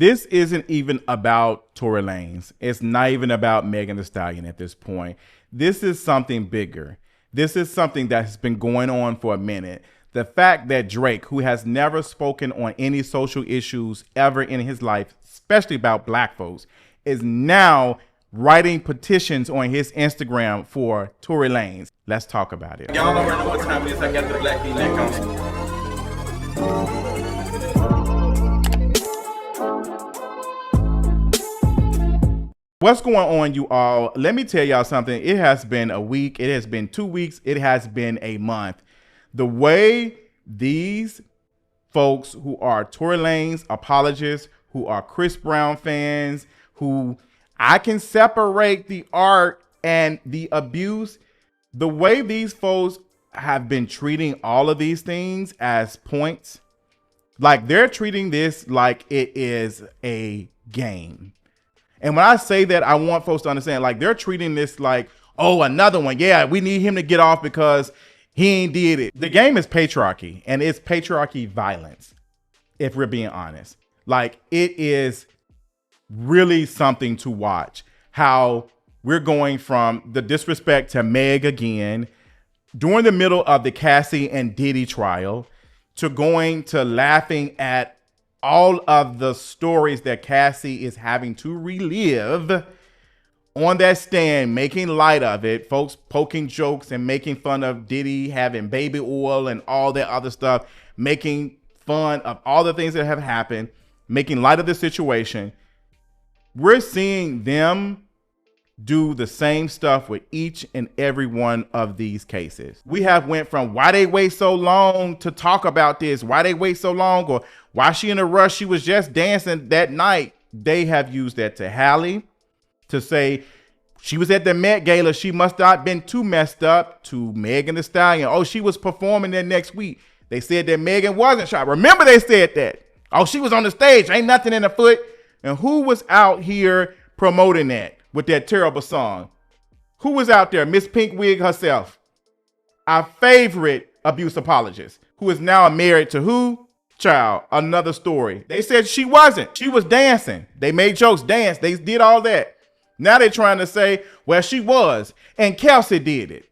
This isn't even about Torey Lanez. It's not even about Megan Thee Stallion at this point. This is something bigger. This is something that's been going on for a minute. The fact that Drake, who has never spoken on any social issues ever in his life, especially about black folks, is now writing petitions on his Instagram for Torey Lanez. Let's talk about it. Y'all already know what time it is. I got the black V-neck on. What's going on, you all? Let me tell y'all something. It has been a week. It has been 2 weeks. It has been a month. The way these folks who are Torey Lanez apologists, who are Chris Brown fans, who I can separate the art and the abuse, the way these folks have been treating all of these things as points, like they're treating this like it is a game. And when I say that, I want folks to understand, like, they're treating this like, oh, another one. Yeah, we need him to get off because he ain't did it. The game is patriarchy, and it's patriarchy violence, if we're being honest. Like, it is really something to watch, how we're going from the disrespect to Meg again, during the middle of the Cassie and Diddy trial, to going to laughing at all of the stories that Cassie is having to relive on that stand, making light of it, folks poking jokes and making fun of Diddy having baby oil and all that other stuff, making fun of all the things that have happened, making light of the situation. We're seeing them do the same stuff with each and every one of these cases. We have went from why they wait so long to talk about this, why they wait so long, or why she in a rush, she was just dancing that night. They have used that to Halle, to say she was at the Met Gala, she must not have been too messed up, to Megan Thee Stallion. Oh, she was performing there next week. They said that Megan wasn't shot. Remember they said that. Oh, she was on the stage, ain't nothing in the foot. And who was out here promoting that with that terrible song? Who was out there? Miss Pink Wig herself, our favorite abuse apologist, who is now married to who? Child, another story. They said she wasn't. She was dancing. They made jokes, dance. They did all that. Now they're trying to say, well, she was. And Kelsey did it.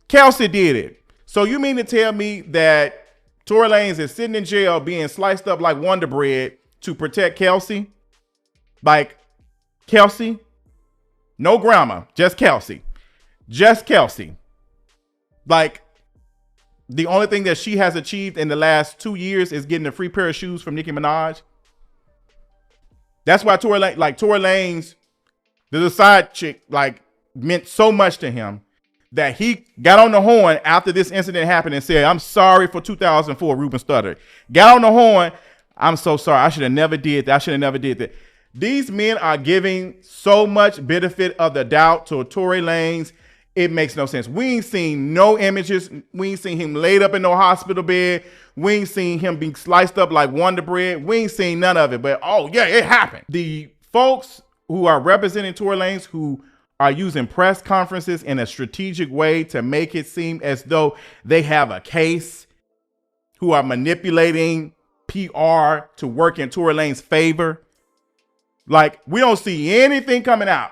Kelsey did it. So you mean to tell me that Torey Lanez is sitting in jail being sliced up like Wonder Bread to protect Kelsey? Like Kelsey? No grandma, just Kelsey. Just Kelsey. Like, the only thing that she has achieved in the last 2 years is getting a free pair of shoes from Nicki Minaj. That's why Torey Lanez, the side chick, like, meant so much to him that he got on the horn after this incident happened and said, I'm sorry for 2004 Ruben Studdard. Got on the horn. I'm so sorry. I should have never did that. I should have never did that. These men are giving so much benefit of the doubt to Torey Lanez. It makes no sense. We ain't seen no images. We ain't seen him laid up in no hospital bed. We ain't seen him being sliced up like Wonder Bread. We ain't seen none of it. But, oh, yeah, it happened. The folks who are representing Torey Lanez, who are using press conferences in a strategic way to make it seem as though they have a case, who are manipulating PR to work in Torey Lanez's favor. Like, we don't see anything coming out.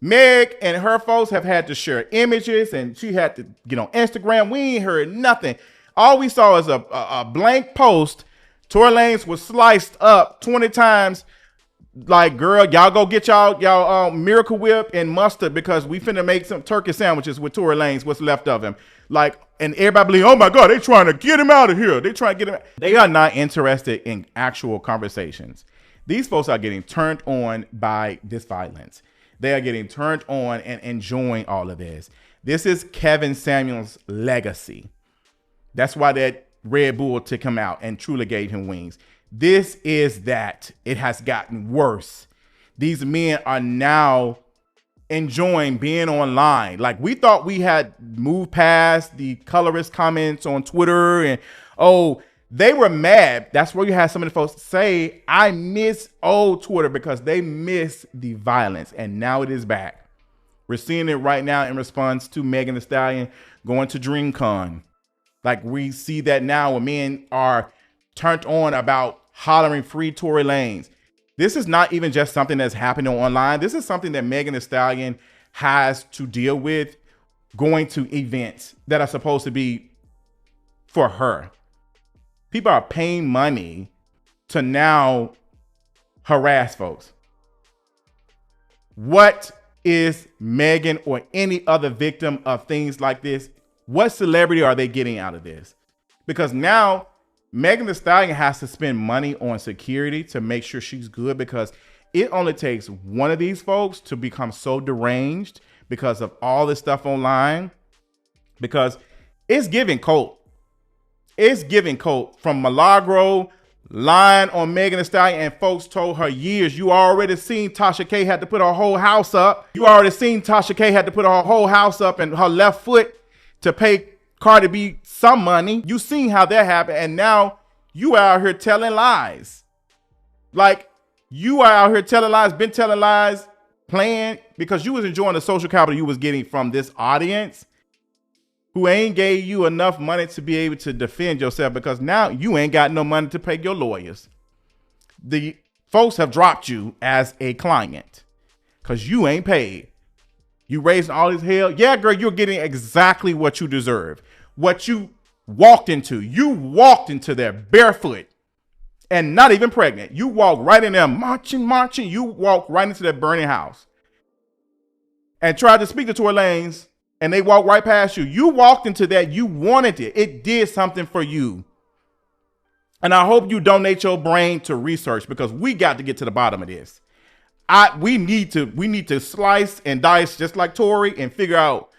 Meg and her folks have had to share images, and she had to get on Instagram. We ain't heard nothing. All we saw is a blank post. Torey Lanez was sliced up 20 times. Like, girl, y'all go get y'all Miracle Whip and mustard, because we finna make some turkey sandwiches with Torey Lanez, what's left of him. Like, and everybody believe, oh my God, they trying to get him out of here. They trying to get him out. They are not interested in actual conversations. These folks are getting turned on by this violence. They are getting turned on and enjoying all of this. This is Kevin Samuels' legacy. That's why that Red Bull took him out and truly gave him wings. This is that. It has gotten worse. These men are now enjoying being online. Like, we thought we had moved past the colorist comments on Twitter, and, oh, they were mad. That's where you had some of the folks say, I miss old Twitter, because they miss the violence. And now it is back. We're seeing it right now in response to Megan Thee Stallion going to DreamCon. Like, we see that now when men are turned on about hollering free Torey Lanez. This is not even just something that's happening online. This is something that Megan Thee Stallion has to deal with going to events that are supposed to be for her. People are paying money to now harass folks. What is Megan or any other victim of things like this? What celebrity are they getting out of this? Because now Megan Thee Stallion has to spend money on security to make sure she's good, because it only takes one of these folks to become so deranged because of all this stuff online, because it's giving cult. It's giving cult from Milagro lying on Megan Thee Stallion, and folks told her years. You already seen Tasha K had to put her whole house up. You already seen Tasha K had to put her whole house up and her left foot to pay Cardi B some money. You seen how that happened, and now you out here telling lies. Like, you are out here telling lies, been telling lies, playing, because you was enjoying the social capital you was getting from this audience who ain't gave you enough money to be able to defend yourself, because now you ain't got no money to pay your lawyers. The folks have dropped you as a client because you ain't paid. You raising all this hell. Yeah, girl, you're getting exactly what you deserve. What you walked into. You walked into there barefoot and not even pregnant. You walked right in there marching. You walked right into that burning house and tried to speak to Torey Lanez, and they walked right past you. You walked into that. You wanted it. It did something for you. And I hope you donate your brain to research, because we got to get to the bottom of this. We need to slice and dice just like Torey and figure out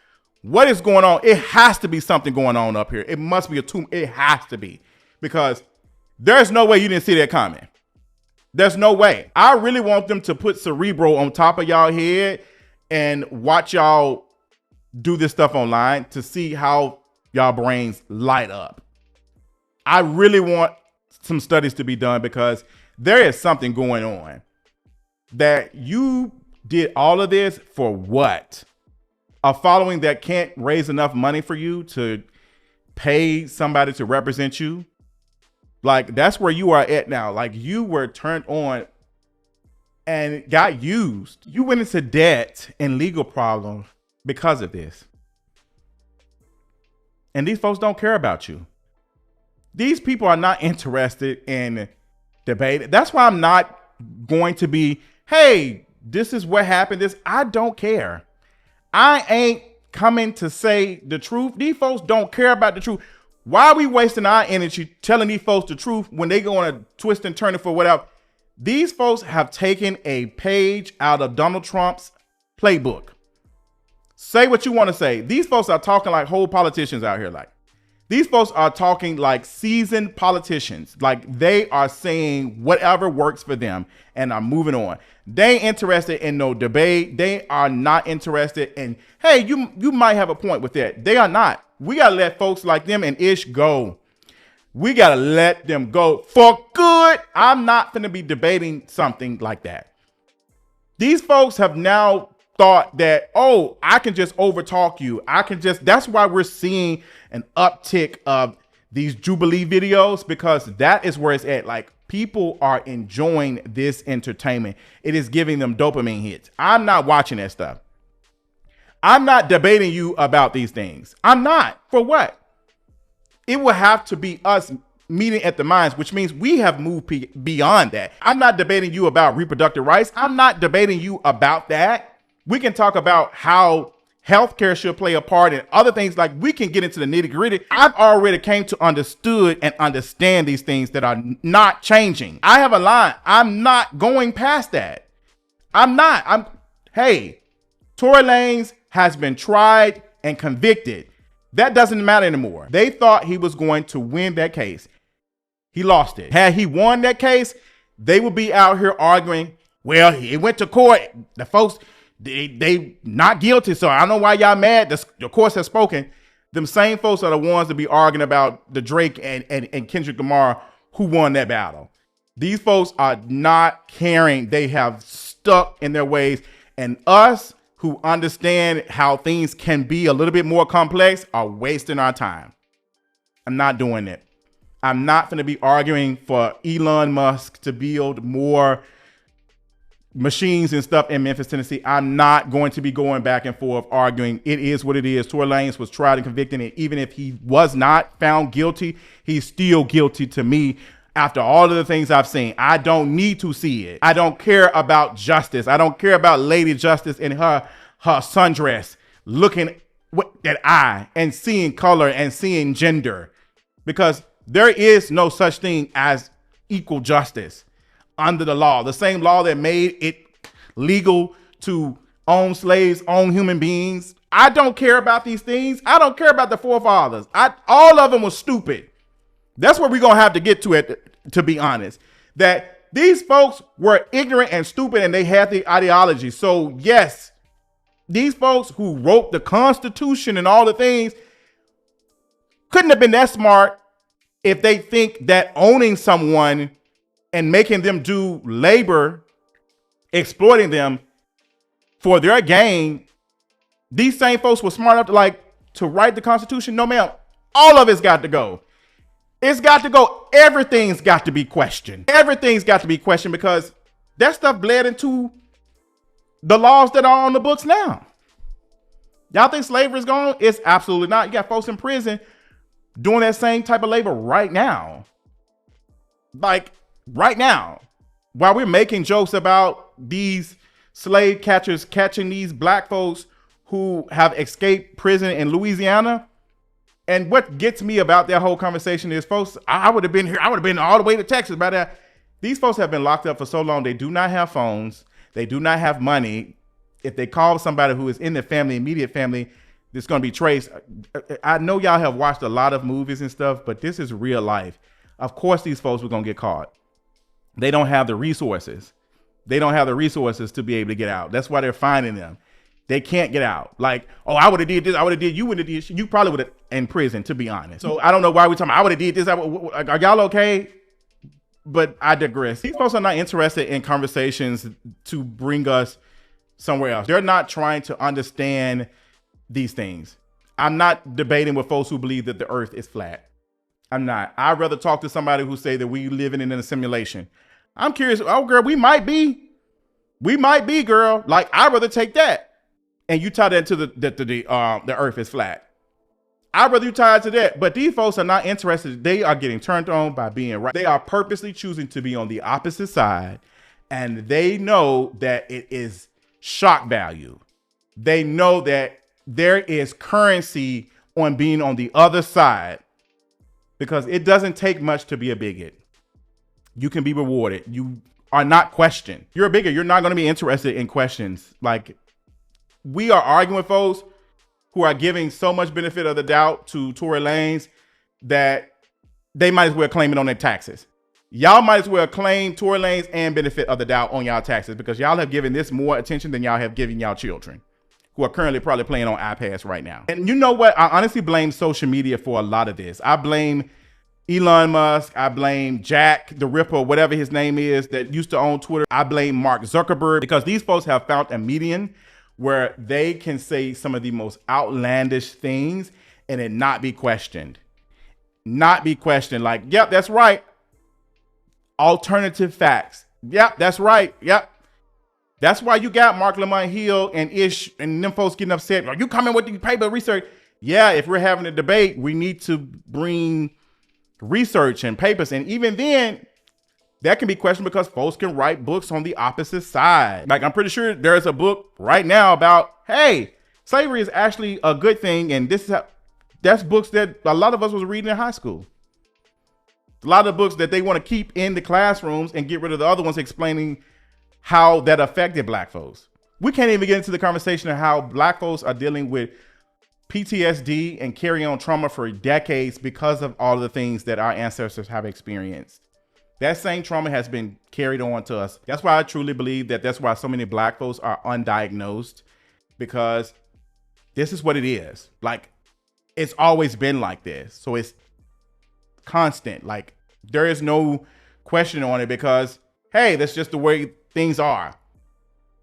what is going on. It has to be something going on up here. It must be a tomb. It has to be, because there's no way you didn't see that coming. There's no way. I really want them to put Cerebro on top of y'all head and watch y'all do this stuff online to see how y'all brains light up. I really want some studies to be done, because there is something going on. That you did all of this for what? A following that can't raise enough money for you to pay somebody to represent you. Like, that's where you are at now. Like, you were turned on and got used. You went into debt and legal problems because of this. And these folks don't care about you. These people are not interested in debate. That's why I'm not going to be, hey, this is what happened. I don't care. I ain't coming to say the truth. These folks don't care about the truth. Why are we wasting our energy telling these folks the truth when they go on a twist and turn it for whatever? These folks have taken a page out of Donald Trump's playbook. Say what you want to say. These folks are talking like whole politicians out here. Like, these folks are talking like seasoned politicians. Like, they are saying whatever works for them and are moving on. They ain't interested in no debate. They are not interested in, hey, you might have a point with that. They are not. We got to let folks like them and Ish go. We got to let them go for good. I'm not going to be debating something like that. These folks have now thought that, oh, I can just overtalk you. That's why we're seeing an uptick of these Jubilee videos, because that is where it's at. Like, people are enjoying this entertainment. It is giving them dopamine hits. I'm not watching that stuff. I'm not debating you about these things. I'm not. For what? It will have to be us meeting at the minds, which means we have moved beyond that. I'm not debating you about reproductive rights. I'm not debating you about that. We can talk about how healthcare should play a part and other things. Like, we can get into the nitty gritty. I've already came to understand these things that are not changing. I have a line. I'm not going past that. Hey, Torey Lanez has been tried and convicted. That doesn't matter anymore. They thought he was going to win that case. He lost it. Had he won that case, they would be out here arguing, well, he went to court. The folks, they not guilty. So I don't know why y'all mad. The courts have spoken. Them same folks are the ones to be arguing about the Drake and Kendrick Lamar who won that battle. These folks are not caring. They have stuck in their ways. And us who understand how things can be a little bit more complex are wasting our time. I'm not doing it. I'm not going to be arguing for Elon Musk to build more machines and stuff in Memphis, Tennessee. I'm not going to be going back and forth arguing. It is what it is. Torey Lanez was tried and convicted, and even if he was not found guilty, he's still guilty to me. After all of the things I've seen, I don't need to see it. I don't care about justice. I don't care about Lady Justice in her sundress looking with that eye and seeing color and seeing gender, because there is no such thing as equal justice under the law. The same law that made it legal to own slaves, own human beings. I don't care about these things. I don't care about the forefathers. All of them was stupid. That's where we're going to have to get to it, to be honest. That these folks were ignorant and stupid, and they had the ideology. So yes, these folks who wrote the Constitution and all the things couldn't have been that smart if they think that owning someone and making them do labor, exploiting them for their gain, these same folks were smart enough to write the Constitution. No, ma'am. All of it's got to go. It's got to go. Everything's got to be questioned. Everything's got to be questioned, because that stuff bled into the laws that are on the books now. Y'all think slavery is gone? It's absolutely not. You got folks in prison doing that same type of labor right now. Like right now, while we're making jokes about these slave catchers catching these black folks who have escaped prison in Louisiana. And what gets me about that whole conversation is, folks, I would have been here. I would have been all the way to Texas by that. These folks have been locked up for so long. They do not have phones. They do not have money. If they call somebody who is in their family, immediate family, it's going to be traced. I know y'all have watched a lot of movies and stuff, but this is real life. Of course, these folks were going to get caught. They don't have the resources. They don't have the resources to be able to get out. That's why they're finding them. They can't get out. Like, oh, I would have did this. I would have did. You would have did. You probably would have in prison, to be honest. So I don't know why we're talking about, I would have did this. Are y'all okay? But I digress. These folks are not interested in conversations to bring us somewhere else. They're not trying to understand these things. I'm not debating with folks who believe that the earth is flat. I'm not. I'd rather talk to somebody who say that we living in a simulation. I'm curious. Oh, girl, we might be. We might be, girl. Like, I'd rather take that. And you tie that into the earth is flat. I'd rather you tie it to that. But these folks are not interested. They are getting turned on by being right. They are purposely choosing to be on the opposite side. And they know that it is shock value. They know that there is currency on being on the other side, because it doesn't take much to be a bigot. You can be rewarded. You are not questioned. You're a bigot. You're not going to be interested in questions. Like, we are arguing with folks who are giving so much benefit of the doubt to Torey Lanez that they might as well claim it on their taxes. Y'all might as well claim Torey Lanez and benefit of the doubt on y'all taxes, because y'all have given this more attention than y'all have given y'all children, who are currently probably playing on iPads right now. And you know what? I honestly blame social media for a lot of this. I blame Elon Musk. I blame Jack the Ripper, whatever his name is, that used to own Twitter. I blame Mark Zuckerberg, because these folks have found a median where they can say some of the most outlandish things and it not be questioned. Not be questioned. Like, yep, that's right. Alternative facts. Yep, that's right. Yep. That's why you got Mark Lamont Hill and Ish and them folks getting upset. Are you coming with the paper research? Yeah, if we're having a debate, we need to bring research and papers. And even then, that can be questioned, because folks can write books on the opposite side. Like, I'm pretty sure there's a book right now about, hey, slavery is actually a good thing. And this is that's books that a lot of us was reading in high school. A lot of books that they want to keep in the classrooms and get rid of the other ones explaining how that affected black folks. We can't even get into the conversation of how black folks are dealing with PTSD and carry on trauma for decades because of all of the things that our ancestors have experienced. That same trauma has been carried on to us. That's why I truly believe that that's why so many black folks are undiagnosed, because this is what it is. Like, it's always been like this. So it's constant. Like, there is no question on it, because, hey, that's just the way things are.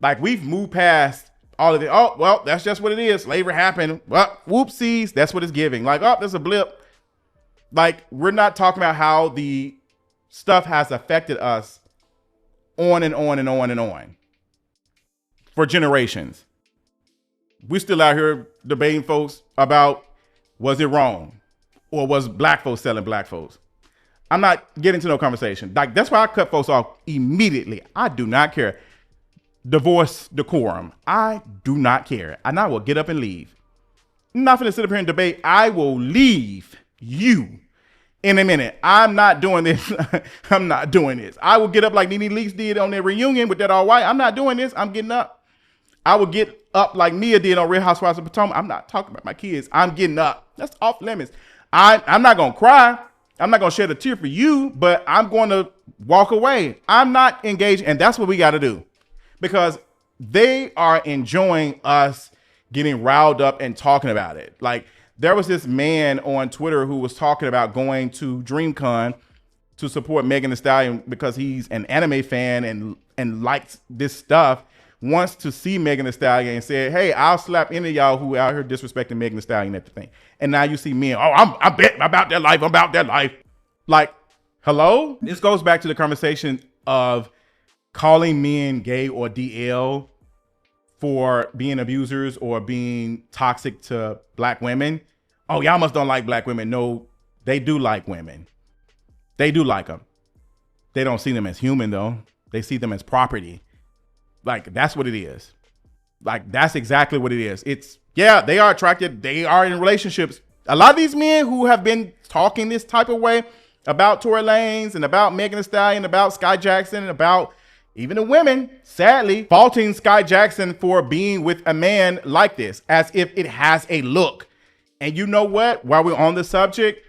Like, we've moved past all of it. Oh, well, that's just what it is. Slavery happened. Well, whoopsies. That's what it's giving. Like, oh, there's a blip. Like, we're not talking about how the stuff has affected us on and on and on and on for generations. We still out here debating folks about, was it wrong? Or was black folks selling black folks? I'm not getting to no conversation. Like, that's why I cut folks off immediately. I do not care. Divorce decorum. I do not care. And I will get up and leave. I'm not going to sit up here and debate. I will leave you in a minute. I'm not doing this. I'm not doing this. I will get up like Nene Leakes did on their reunion with that all white. I'm not doing this. I'm getting up. I will get up like Mia did on Real Housewives of Potomac. I'm not talking about my kids. I'm getting up. That's off limits. I'm not going to cry. I'm not going to shed a tear for you, but I'm going to walk away. I'm not engaged. And that's what we got to do, because they are enjoying us getting riled up and talking about it. Like, there was this man on Twitter who was talking about going to DreamCon to support Megan Thee Stallion because he's an anime fan and likes this stuff, wants to see Megan Thee Stallion, and said, hey, I'll slap any of y'all who out here disrespecting Megan Thee Stallion at the thing. And now you see men, I'm betting about their life. I'm about their life. Like, hello? This goes back to the conversation of calling men gay or DL for being abusers or being toxic to black women. Oh, y'all must don't like black women. No, they do like women. They do like them. They don't see them as human, though. They see them as property. Like, that's what it is. Like, that's exactly what it is. It's, yeah, they are attracted. They are in relationships. A lot of these men who have been talking this type of way about Torey Lanez and about Megan Thee Stallion, about Sky Jackson, and about even the women, sadly, faulting Sky Jackson for being with a man like this, as if it has a look. And you know what? While we're on the subject,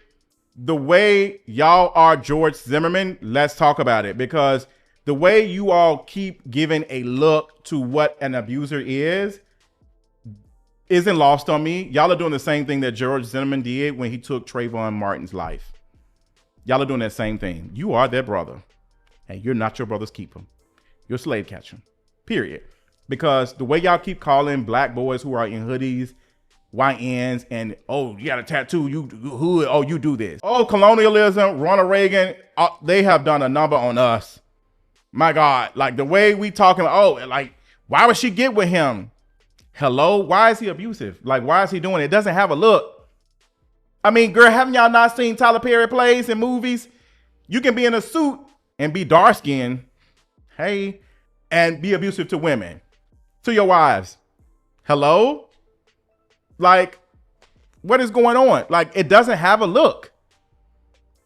the way y'all are George Zimmerman, let's talk about it, because the way you all keep giving a look to what an abuser isn't lost on me. Y'all are doing the same thing that George Zimmerman did when he took Trayvon Martin's life. Y'all are doing that same thing. You are their brother, and you're not your brother's keeper. You're a slave catcher, period. Because the way y'all keep calling black boys who are in hoodies YNs and, oh, you got a tattoo, you hood, oh, you do this. Oh, colonialism, Ronald Reagan, they have done a number on us. My God, like the way we talking, oh, like, why would she get with him? Hello, why is he abusive? Like, why is he doing it? It doesn't have a look. I mean, girl, haven't y'all not seen Tyler Perry plays and movies? You can be in a suit and be dark skinned, hey, and be abusive to women, to your wives. Hello? Like, what is going on? Like, it doesn't have a look.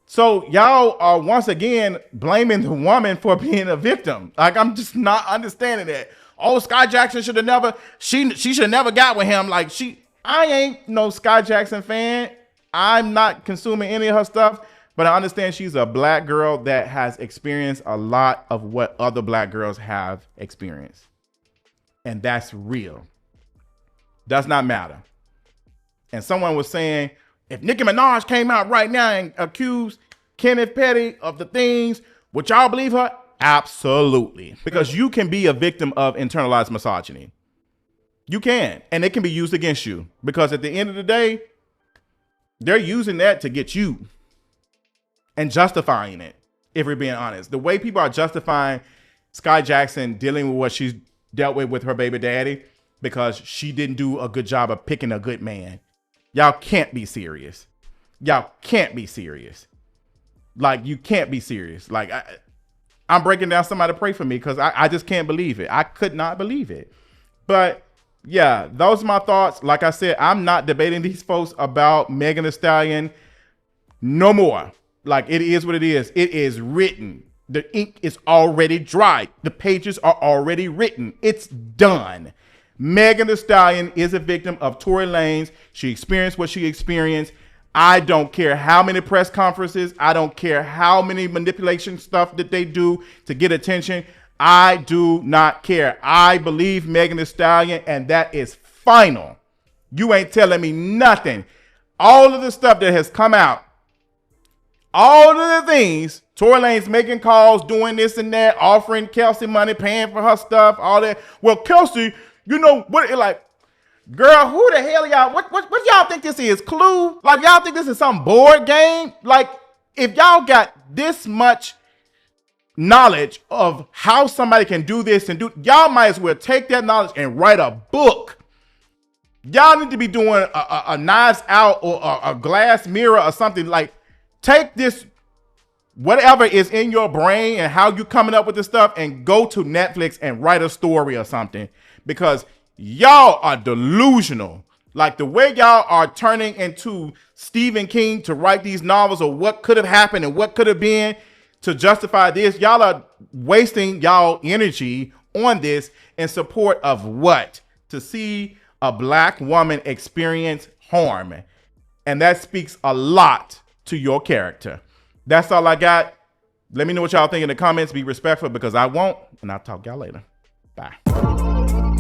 So y'all are once again blaming the woman for being a victim. Like, I'm just not understanding that. Oh, Sky Jackson should have never, she should have never got with him. Like, I ain't no Sky Jackson fan. I'm not consuming any of her stuff, but I understand she's a black girl that has experienced a lot of what other black girls have experienced. And that's real. Does not matter. And someone was saying, if Nicki Minaj came out right now and accused Kenneth Petty of the things, would y'all believe her? Absolutely. Because you can be a victim of internalized misogyny. You can. And it can be used against you. Because at the end of the day, they're using that to get you and justifying it, if we're being honest. The way people are justifying Sky Jackson dealing with what she's dealt with her baby daddy because she didn't do a good job of picking a good man. Y'all can't be serious. Y'all can't be serious. Like, you can't be serious. Like, I'm breaking down. Somebody pray for me, because I just can't believe it. I could not believe it. But yeah, those are my thoughts. Like I said, I'm not debating these folks about Megan Thee Stallion no more. Like, it is what it is. It is written. The ink is already dry. The pages are already written. It's done. Megan Thee Stallion is a victim of Torey Lanez. She experienced what she experienced. I don't care how many press conferences. I don't care how many manipulation stuff that they do to get attention. I do not care. I believe Megan Thee Stallion, and that is final. You ain't telling me nothing. All of the stuff that has come out, all of the things, Torey Lanez making calls, doing this and that, offering Kelsey money, paying for her stuff, all that. Well, Kelsey, you know what? Like, Girl, who the hell y'all? What y'all think this is? Clue? Like y'all think this is some board game? Like if y'all got this much knowledge of how somebody can do this and do, y'all might as well take that knowledge and write a book. Y'all need to be doing a Knives Out or a Glass Mirror or something. Like take this, whatever is in your brain and how you coming up with this stuff, and go to Netflix and write a story or something, because y'all are delusional. Like the way y'all are turning into Stephen King to write these novels of what could have happened and what could have been to justify this. Y'all are wasting y'all energy on this in support of what? To see a black woman experience harm. And that speaks a lot to your character. That's all I got. Let me know what y'all think in the comments. Be respectful, because I won't. And I'll talk y'all later. Bye.